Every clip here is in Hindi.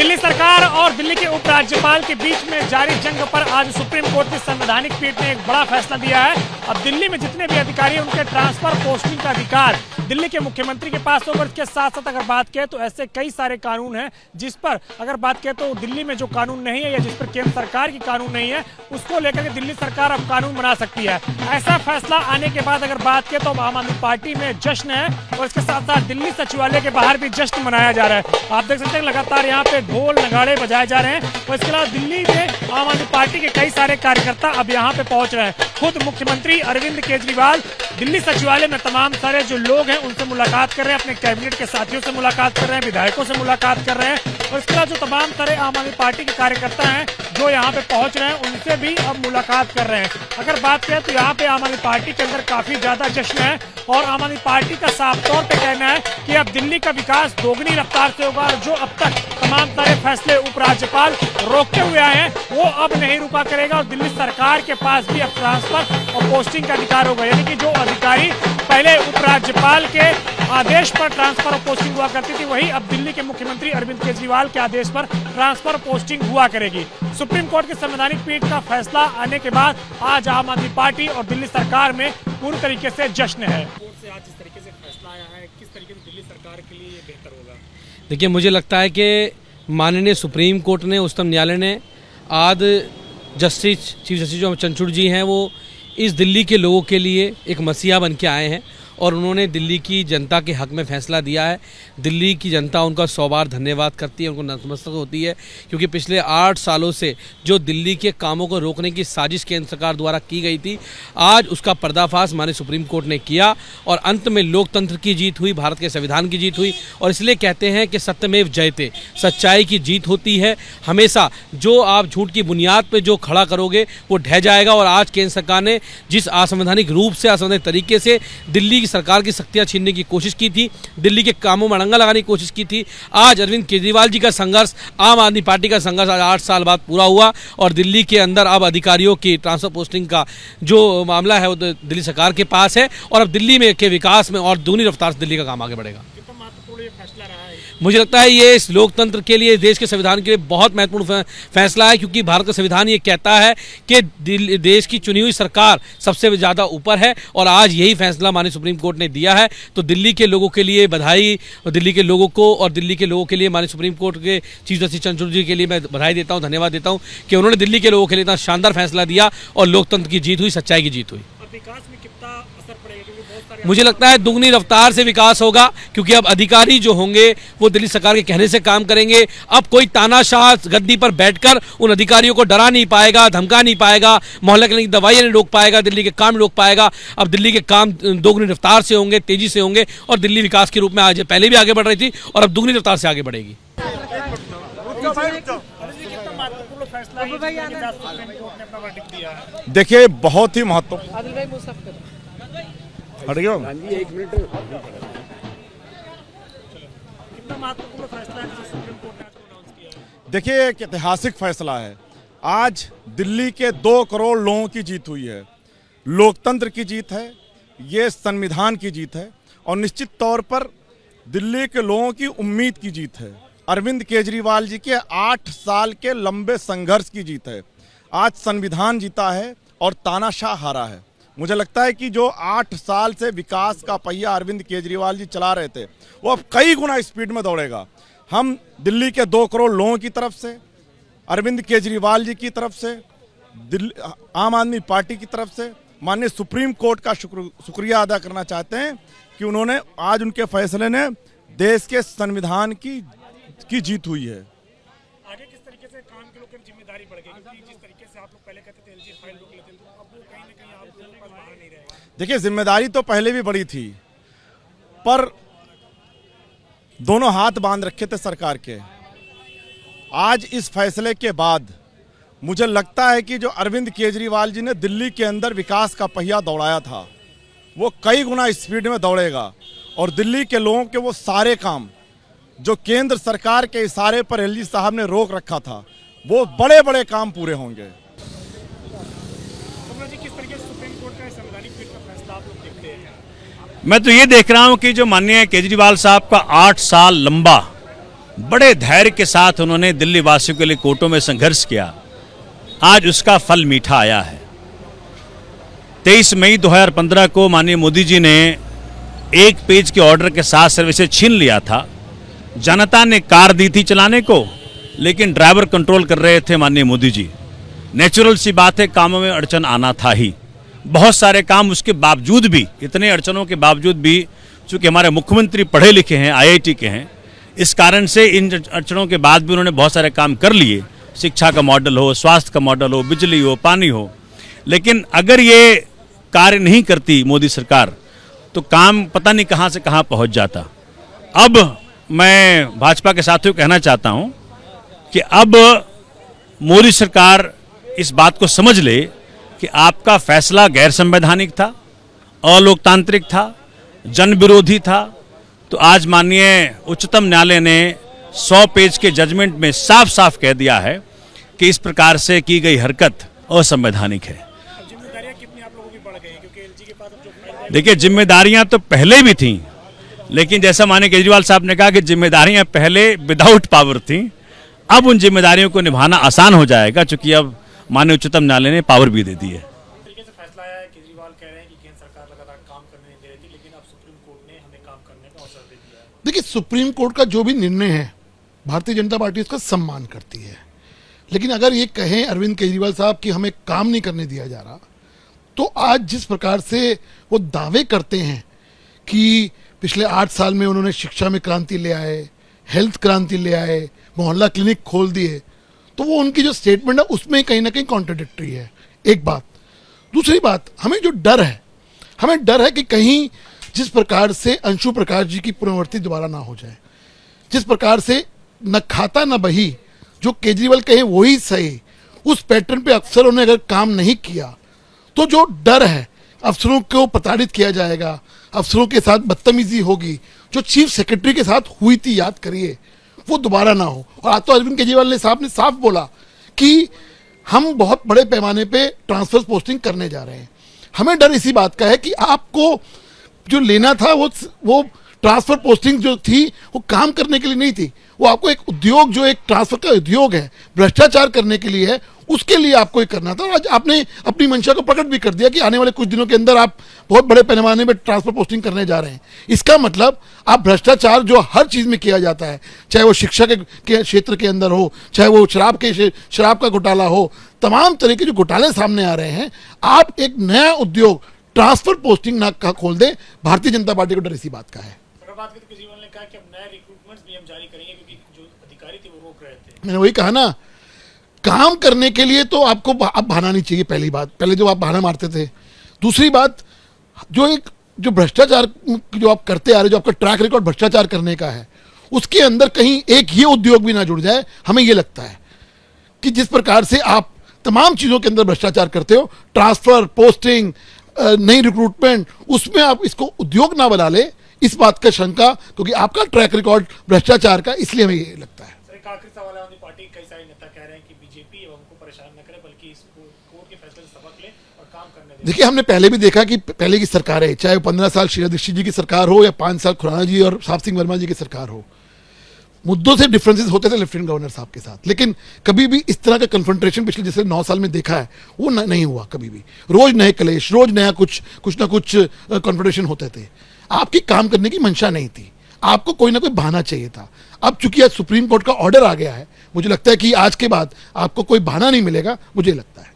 दिल्ली सरकार और दिल्ली के उपराज्यपाल के बीच में जारी जंग पर आज सुप्रीम कोर्ट की संवैधानिक पीठ ने एक बड़ा फैसला दिया है। अब दिल्ली में जितने भी अधिकारी हैं उनके ट्रांसफर पोस्टिंग का अधिकार दिल्ली के मुख्यमंत्री के पास होगा। इसके साथ साथ अगर बात करें तो ऐसे कई सारे कानून हैं जिस पर अगर बात करें तो दिल्ली में जो कानून नहीं है या जिस पर केंद्र सरकार की कानून नहीं है उसको लेकर के दिल्ली सरकार अब कानून बना सकती है। ऐसा फैसला आने के बाद अगर बात करें तो आम आदमी पार्टी में जश्न है और इसके साथ साथ दिल्ली सचिवालय के बाहर भी जश्न मनाया जा रहा है। आप देख सकते हैं लगातार यहाँ पे ढोल नगाड़े बजाए जा रहे हैं और इसके अलावा दिल्ली में आम आदमी पार्टी के कई सारे कार्यकर्ता अब यहाँ पे पहुंच रहे हैं। खुद मुख्यमंत्री अरविंद केजरीवाल दिल्ली सचिवालय में तमाम सारे जो लोग हैं उनसे मुलाकात कर रहे हैं, अपने कैबिनेट के साथियों से मुलाकात कर रहे हैं, विधायकों से मुलाकात कर रहे हैं और इसके अलावा जो तमाम सारे आम आदमी पार्टी के कार्यकर्ता हैं जो यहाँ पे पहुंच रहे हैं उनसे भी अब मुलाकात कर रहे हैं। अगर बात करें तो यहाँ पे आम आदमी पार्टी के अंदर काफी ज्यादा जश्न है और आम आदमी पार्टी का साफ तौर पे कहना है कि अब दिल्ली का विकास दोगुनी रफ्तार से होगा और जो अब तक तमाम सारे फैसले उपराज्यपाल रोकते हुए आए हैं वो अब नहीं रुका करेगा और दिल्ली सरकार के पास भी अब ट्रांसफर और पोस्टिंग का अधिकार होगा। यानी कि जो अधिकारी पहले उपराज्यपाल के आदेश पर ट्रांसफर और पोस्टिंग हुआ करती थी वही अब दिल्ली के मुख्यमंत्री अरविंद केजरीवाल के आदेश पर ट्रांसफर पोस्टिंग हुआ करेगी। सुप्रीम कोर्ट की संवैधानिक पीठ का फैसला आने के बाद आज आम आदमी पार्टी और दिल्ली सरकार में पूरी तरीके से जश्न है। आज जिस तरीके से फैसला आया है किस तरीके से दिल्ली सरकार के लिए ये बेहतर होगा? देखिए, मुझे लगता है कि माननीय सुप्रीम कोर्ट ने, उच्चतम न्यायालय ने आज चीफ जस्टिस जो चंद्रचूड़ जी हैं वो इस दिल्ली के लोगों के लिए एक मसीहा बन के आए हैं और उन्होंने दिल्ली की जनता के हक में फैसला दिया है। दिल्ली की जनता उनका 100 बार धन्यवाद करती है, उनको नतमस्तक होती है क्योंकि पिछले 8 सालों से जो दिल्ली के कामों को रोकने की साजिश केंद्र सरकार द्वारा की गई थी आज उसका पर्दाफाश माननीय सुप्रीम कोर्ट ने किया और अंत में लोकतंत्र की जीत हुई, भारत के संविधान की जीत हुई। और इसलिए कहते हैं कि सत्यमेव जयते, सच्चाई की जीत होती है। हमेशा जो आप झूठ की बुनियाद पर जो खड़ा करोगे वो ढह जाएगा और आज केंद्र सरकार ने जिस असंवैधानिक रूप से, असंवैधानिक तरीके से दिल्ली सरकार की शक्तियां छीनने की कोशिश की थी, दिल्ली के कामों में अड़ंगा लगाने की कोशिश की थी, आज अरविंद केजरीवाल जी का संघर्ष, आम आदमी पार्टी का संघर्ष आज 8 साल बाद पूरा हुआ और दिल्ली के अंदर अब अधिकारियों की ट्रांसफर पोस्टिंग का जो मामला है वो दिल्ली सरकार के पास है और अब दिल्ली में के विकास में और दूनी रफ्तार से दिल्ली का काम आगे बढ़ेगा। मुझे लगता है ये इस लोकतंत्र के लिए, देश के संविधान के लिए बहुत महत्वपूर्ण फैसला है क्योंकि भारत का संविधान ये कहता है कि देश की चुनी हुई सरकार सबसे ज़्यादा ऊपर है और आज यही फैसला माननीय सुप्रीम कोर्ट ने दिया है। तो दिल्ली के लोगों के लिए बधाई, दिल्ली के लोगों को और दिल्ली के लोगों के लिए माननीय सुप्रीम कोर्ट के चीफ जस्टिस चंद्रचूड़ जी के लिए मैं बधाई देता हूँ, धन्यवाद देता हूँ कि उन्होंने दिल्ली के लोगों के लिए इतना शानदार फैसला दिया और लोकतंत्र की जीत हुई, सच्चाई की जीत हुई। विकास में कितना असर पड़ेगा? क्योंकि बहुत सारे मुझे लगता है दुगनी रफ्तार से विकास होगा क्योंकि अब अधिकारी जो होंगे वो दिल्ली सरकार के कहने से काम करेंगे। अब कोई तानाशाह गद्दी पर बैठकर उन अधिकारियों को डरा नहीं पाएगा, धमका नहीं पाएगा, मोहल्ला क्लिनिक की दवाइयां नहीं रोक पाएगा, दिल्ली के काम रोक पाएगा। अब दिल्ली के काम दोगुनी रफ्तार से होंगे, तेजी से होंगे और दिल्ली विकास के रूप में आज पहले भी आगे बढ़ रही थी और अब दुगनी रफ्तार से आगे बढ़ेगी। देखिए, बहुत ही महत्वपूर्ण। देखिए, एक ऐतिहासिक फैसला है। आज दिल्ली के 2 करोड़ लोगों की जीत हुई है, लोकतंत्र की जीत है, ये संविधान की जीत है और निश्चित तौर पर दिल्ली के लोगों की उम्मीद की जीत है। अरविंद केजरीवाल जी के 8 साल के लंबे संघर्ष की जीत है। आज संविधान जीता है और तानाशाह हारा है। मुझे लगता है कि जो 8 साल से विकास का पहिया अरविंद केजरीवाल जी चला रहे थे वो अब कई गुना स्पीड में दौड़ेगा। हम दिल्ली के 2 करोड़ लोगों की तरफ से, अरविंद केजरीवाल जी की तरफ से, आम आदमी पार्टी की तरफ से माननीय सुप्रीम कोर्ट का शुक्रिया अदा करना चाहते हैं कि उन्होंने आज उनके फैसले ने देश के संविधान की जीत हुई है। आगे किस तरीके से काम के लोग की जिम्मेदारी बढ़ गई क्योंकि जिस तरीके से आप लोग पहले कहते थे एलजी फाइल रोक लेते थे अब वो कहीं ना कहीं आप लोगों के पास बाहर नहीं रहेगा। देखिए, जिम्मेदारी तो पहले भी बड़ी थी पर दोनों हाथ बांध रखे थे सरकार के। आज इस फैसले के बाद मुझे लगता है कि जो अरविंद केजरीवाल जी ने दिल्ली के अंदर विकास का पहिया दौड़ाया था वो कई गुना स्पीड में दौड़ेगा और दिल्ली के लोगों के वो सारे काम जो केंद्र सरकार के इशारे पर एलजी साहब ने रोक रखा था वो बड़े बड़े काम पूरे होंगे। किस तरीके से सुप्रीम कोर्ट का संवैधानिक पीठ का फैसला आप लोग देखते हैं? मैं तो ये देख रहा हूं कि जो माननीय केजरीवाल साहब का 8 साल लंबा बड़े धैर्य के साथ उन्होंने दिल्ली वासियों के लिए कोर्टों में संघर्ष किया, आज उसका फल मीठा आया है। 23 मई 2015 को माननीय मोदी जी ने एक पेज के ऑर्डर के साथ सर्विसेज छीन लिया था। जनता ने कार दी थी चलाने को, लेकिन ड्राइवर कंट्रोल कर रहे थे माननीय मोदी जी। नेचुरल सी बात है, कामों में अड़चन आना था ही। बहुत सारे काम उसके बावजूद भी, इतने अड़चनों के बावजूद भी, चूंकि हमारे मुख्यमंत्री पढ़े लिखे हैं, IIT के हैं, इस कारण से इन अड़चनों के बाद भी उन्होंने बहुत सारे काम कर लिए। शिक्षा का मॉडल हो, स्वास्थ्य का मॉडल हो, बिजली हो, पानी हो। लेकिन अगर ये कार्य नहीं करती मोदी सरकार तो काम पता नहीं कहां से कहां पहुंच जाता। अब मैं भाजपा के साथियों को कहना चाहता हूं कि अब मोदी सरकार इस बात को समझ ले कि आपका फैसला गैर संवैधानिक था, अलोकतांत्रिक था, जन विरोधी था। तो आज माननीय उच्चतम न्यायालय ने 100 पेज के जजमेंट में साफ साफ कह दिया है कि इस प्रकार से की गई हरकत असंवैधानिक है। जिम्मेदारियां कितनी आप लोगों की बढ़ गई हैं, क्योंकि एलजी के पास अब जो देखिए, जिम्मेदारियां तो पहले भी थीं, लेकिन जैसा माननीय केजरीवाल साहब ने कहा कि जिम्मेदारियां पहले विदाउट पावर थीं, अब उन जिम्मेदारियों को निभाना आसान हो जाएगा, क्योंकि अब माननीय उच्चतम न्यायालय ने पावर भी दे दी है। तरीके से फैसला आया है। केजरीवाल कह रहे हैं कि केंद्र सरकार लगातार काम करने नहीं दे रही थी, लेकिन अब सुप्रीम कोर्ट ने हमें काम करने का अवसर दे दिया है। देखिए, सुप्रीम कोर्ट का जो भी निर्णय है भारतीय जनता पार्टी उसका सम्मान करती है, लेकिन अगर ये कहें अरविंद केजरीवाल साहब कि हमें काम नहीं करने दिया जा रहा, तो आज जिस प्रकार से वो दावे करते हैं कि पिछले 8 साल में उन्होंने शिक्षा में क्रांति ले आए, हेल्थ क्रांति ले आए, मोहल्ला क्लिनिक खोल दिए, तो वो उनकी जो स्टेटमेंट है उसमें कहीं ना कहीं कॉन्ट्रडिक्टरी है। एक बात। दूसरी बात, हमें जो डर है, हमें डर है कि कहीं जिस प्रकार से अंशु प्रकाश जी की पुनरावृत्ति दोबारा ना हो जाए, जिस प्रकार से न खाता न बही, जो केजरीवाल कहे वही सही, उस पैटर्न पे अफसरों ने अगर काम नहीं किया तो जो डर है अफसरों को प्रताड़ित किया जाएगा, अफसरों के साथ बदतमीजी होगी, जो चीफ सेक्रेटरी के साथ हुई थी, याद करिए, वो दोबारा ना हो। और आज तो अरविंद केजरीवाल साहब ने साफ बोला कि हम बहुत बड़े पैमाने पे ट्रांसफर पोस्टिंग करने जा रहे हैं। हमें डर इसी बात का है कि आपको जो लेना था वो ट्रांसफर पोस्टिंग जो थी वो काम करने के लिए नहीं थी, वो आपको एक उद्योग, जो एक ट्रांसफर का उद्योग है, भ्रष्टाचार करने के लिए है, उसके लिए आपको ये करना था। और आज आपने अपनी मंशा को प्रकट भी कर दिया कि आने वाले कुछ दिनों के अंदर आप बहुत बड़े पैमाने में ट्रांसफर पोस्टिंग करने जा रहे हैं। इसका मतलब आप भ्रष्टाचार जो हर चीज में किया जाता है, चाहे वो शिक्षा के क्षेत्र के अंदर हो, चाहे वो शराब का घोटाला हो, तमाम तरह के जो घोटाले सामने आ रहे हैं, आप एक नया उद्योग ट्रांसफर पोस्टिंग ना खोल दें। भारतीय जनता पार्टी को डर इसी बात का है। बात करते केजरीवाल ने कहा कि अब नए रिक्रूटमेंट्स भी हम जारी करेंगे, क्योंकि जो अधिकारी थे वो रोक रहे थे। मैंने वही कहा ना, काम करने के लिए तो आपको अब बहाना नहीं चाहिए। पहली बात, पहले जो आप बहाना मारते थे। दूसरी बात, जो भ्रष्टाचार जो आप करते आ रहे, जो आपका ट्रैक रिकॉर्ड भ्रष्टाचार करने का है, उसके अंदर कहीं एक ये उद्योग भी ना जुड़ जाए। हमें ये लगता है कि जिस प्रकार से आप तमाम चीजों के अंदर भ्रष्टाचार करते हो, ट्रांसफर, पोस्टिंग, नई रिक्रूटमेंट, उसमें आप इसको उद्योग ना बना ले, इस बात का शंका, क्योंकि आपका ट्रैक रिकॉर्ड भ्रष्टाचार का, इसलिए हमें ये लगता है। सर, एक आखिरी सवाल है। पार्टी कई सारे नेता कह रहे हैं कि बीजेपी उनको परेशान न करे, बल्कि इस कोर्ट के फैसले से सबक ले और काम करने दे। देखिए, हमने पहले भी देखा कि पहले की सरकार है, चाहे 15 साल शीला दीक्षित जी की सरकार हो या 5 साल खुराना जी और साहब सिंह वर्मा जी की सरकार हो, मुद्दों से डिफरेंसेस होते थे लेफ्टिनेंट गवर्नर साहब के साथ, लेकिन कभी भी इस तरह का कन्फ्रंटेशन पिछले जैसे 9 साल में देखा है वो नहीं हुआ कभी भी। रोज नए कलेश, रोज नया कुछ ना कुछ कन्फ्रंटेशन होते थे। आपकी काम करने की मंशा नहीं थी, आपको कोई ना कोई बहाना चाहिए था। अब चूंकि आज सुप्रीम कोर्ट का ऑर्डर आ गया है, मुझे लगता है कि आज के बाद आपको कोई बहाना नहीं मिलेगा, मुझे लगता है।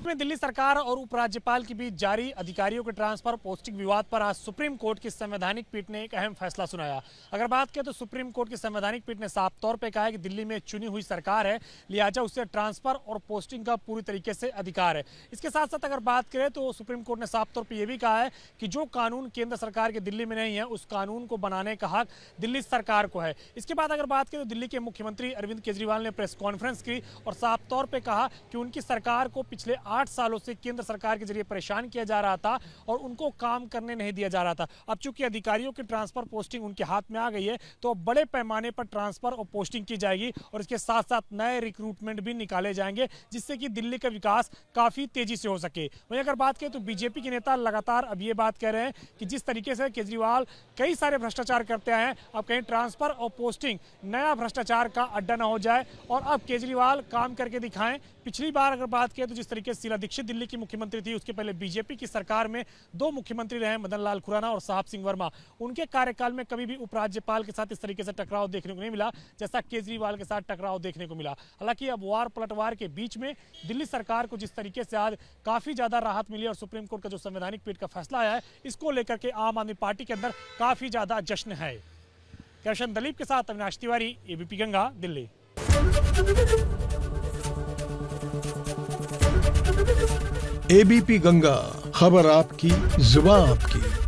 में दिल्ली सरकार और उपराज्यपाल के बीच जारी अधिकारियों के ट्रांसफर पोस्टिंग विवाद पर आज सुप्रीम कोर्ट की संवैधानिक पीठ ने एक अहम फैसला सुनाया। अगर बात करें तो सुप्रीम कोर्ट की संवैधानिक पीठ ने साफ तौर पे कहा है कि दिल्ली में चुनी हुई सरकार है, लिहाजा उसे ट्रांसफर और पोस्टिंग का पूरी तरीके से अधिकार है। इसके साथ साथ अगर बात करें तो सुप्रीम कोर्ट ने साफ तौर पर यह भी कहा है कि जो कानून केंद्र सरकार के दिल्ली में नहीं है, उस कानून को बनाने का हक दिल्ली सरकार को है। इसके बाद अगर बात करें तो दिल्ली के मुख्यमंत्री अरविंद केजरीवाल ने प्रेस कॉन्फ्रेंस की और साफ तौर पर कहा कि उनकी सरकार को पिछले 60 सालों से केंद्र सरकार के जरिए परेशान किया जा रहा था और उनको काम करने नहीं दिया जा रहा था। अब चूंकि अधिकारियों की ट्रांसफर पोस्टिंग उनके हाथ में आ गई है तो अब बड़े पैमाने पर ट्रांसफर और पोस्टिंग की जाएगी और इसके साथ साथ नए रिक्रूटमेंट भी निकाले जाएंगे जिससे कि दिल्ली का विकास काफी तेजी से हो सके। वहीं अगर बात करें तो बीजेपी के नेता लगातार अब ये बात कह रहे हैं कि जिस तरीके से केजरीवाल कई सारे भ्रष्टाचार करते हैं, अब कहीं ट्रांसफर और पोस्टिंग नया भ्रष्टाचार का अड्डा न हो जाए और अब केजरीवाल काम करके दिखाएं। पिछली बार अगर बात करें तो जिस तरीके से शीला दीक्षित दिल्ली की मुख्यमंत्री थी, उसके पहले बीजेपी की सरकार में 2 मुख्यमंत्री रहे, मदन लाल खुराना और साहब सिंह वर्मा। उनके कार्यकाल में कभी भी उपराज्यपाल के साथ इस तरीके से टकराव देखने को नहीं मिला जैसा केजरीवाल के साथ टकराव देखने को मिला। हालांकि अब वार पलटवार के बीच में दिल्ली सरकार को जिस तरीके से आज काफी ज्यादा राहत मिली और सुप्रीम कोर्ट का जो संवैधानिक पीठ का फैसला आया है, इसको लेकर के आम आदमी पार्टी के अंदर काफी ज्यादा जश्न है। कैशन दलीप के साथ अविनाश तिवारी, एबीपी गंगा, दिल्ली। एबीपी गंगा, खबर आपकी, जुबान आपकी।